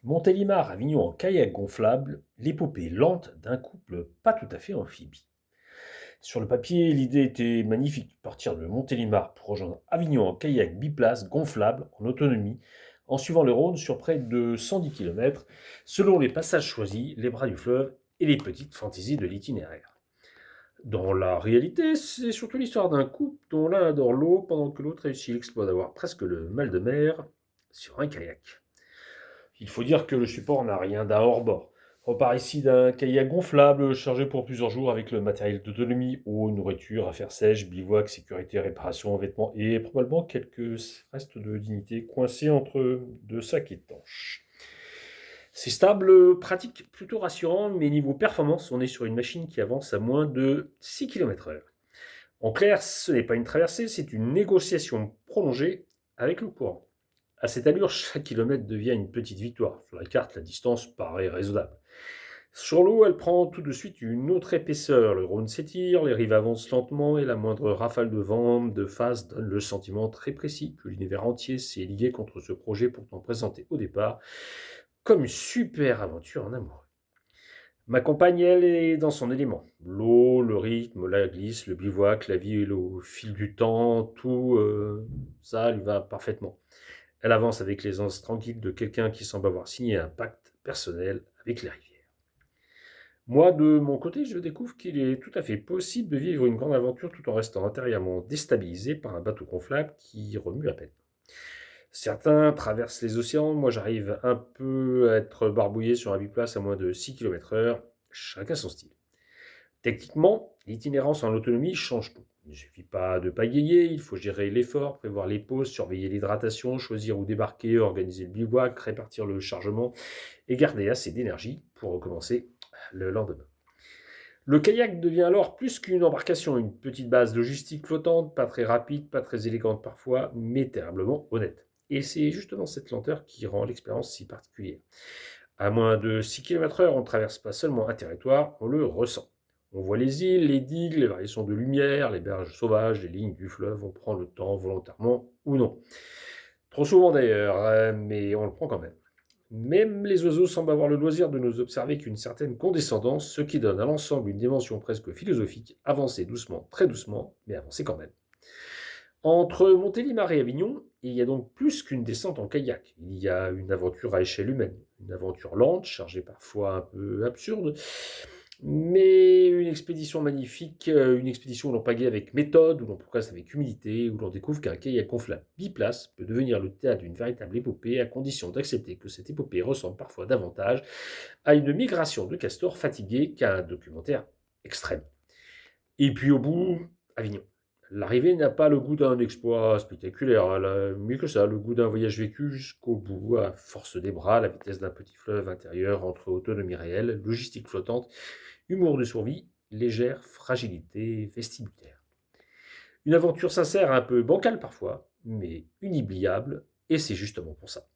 Montélimar, Avignon en kayak gonflable, l'épopée lente d'un couple pas tout à fait amphibie. Sur le papier, l'idée était magnifique, partir de Montélimar pour rejoindre Avignon en kayak biplace gonflable en autonomie, en suivant le Rhône sur près de 110 km, selon les passages choisis, les bras du fleuve et les petites fantaisies de l'itinéraire. Dans la réalité, c'est surtout l'histoire d'un couple dont l'un adore l'eau pendant que l'autre réussit l'exploit d'avoir presque le mal de mer sur un kayak. Il faut dire que le support n'a rien d'un hors-bord. On part ici d'un kayak gonflable chargé pour plusieurs jours avec le matériel d'autonomie, eau, nourriture, affaires sèches, bivouac, sécurité, réparation, vêtements et probablement quelques restes de dignité coincés entre deux sacs étanches. C'est stable, pratique, plutôt rassurant, mais niveau performance, on est sur une machine qui avance à moins de 6 km/h. En clair, ce n'est pas une traversée, c'est une négociation prolongée avec le courant. À cette allure, chaque kilomètre devient une petite victoire. Sur la carte, la distance paraît raisonnable. Sur l'eau, elle prend tout de suite une autre épaisseur. Le Rhône s'étire, les rives avancent lentement et la moindre rafale de vent de face donne le sentiment très précis que l'univers entier s'est lié contre ce projet pourtant présenté au départ comme une super aventure en amour. Ma compagne, elle, est dans son élément. L'eau, le rythme, la glisse, le bivouac, la vie au fil du temps, tout ça lui va parfaitement. Elle avance avec l'aisance tranquille de quelqu'un qui semble avoir signé un pacte personnel avec les rivières. Moi, de mon côté, je découvre qu'il est tout à fait possible de vivre une grande aventure tout en restant intérieurement déstabilisé par un bateau gonflable qui remue à peine. Certains traversent les océans, moi j'arrive un peu à être barbouillé sur un biplace à moins de 6 km/h, chacun son style. Techniquement, l'itinérance en autonomie change tout. Il ne suffit pas de pagayer, il faut gérer l'effort, prévoir les pauses, surveiller l'hydratation, choisir où débarquer, organiser le bivouac, répartir le chargement et garder assez d'énergie pour recommencer le lendemain. Le kayak devient alors plus qu'une embarcation, une petite base logistique flottante, pas très rapide, pas très élégante parfois, mais terriblement honnête. Et c'est justement cette lenteur qui rend l'expérience si particulière. À moins de 6 km/h, on ne traverse pas seulement un territoire, on le ressent. On voit les îles, les digues, les variations de lumière, les berges sauvages, les lignes du fleuve, on prend le temps volontairement ou non. Trop souvent d'ailleurs, mais on le prend quand même. Même les oiseaux semblent avoir le loisir de nous observer qu'une certaine condescendance, ce qui donne à l'ensemble une dimension presque philosophique, avancer doucement, très doucement, mais avancer quand même. Entre Montélimar et Avignon, il y a donc plus qu'une descente en kayak. Il y a une aventure à échelle humaine, une aventure lente, chargée parfois un peu absurde, mais une expédition magnifique, une expédition où l'on pagaie avec méthode, où l'on progresse avec humilité, où l'on découvre qu'un kayak gonflable biplace peut devenir le théâtre d'une véritable épopée, à condition d'accepter que cette épopée ressemble parfois davantage à une migration de castors fatigués qu'à un documentaire extrême. Et puis au bout, Avignon. L'arrivée n'a pas le goût d'un exploit spectaculaire, elle a mieux que ça, le goût d'un voyage vécu jusqu'au bout, à force des bras, à la vitesse d'un petit fleuve intérieur, entre autonomie réelle, logistique flottante, humour de survie, légère fragilité vestibulaire. Une aventure sincère, un peu bancale parfois, mais inoubliable, et c'est justement pour ça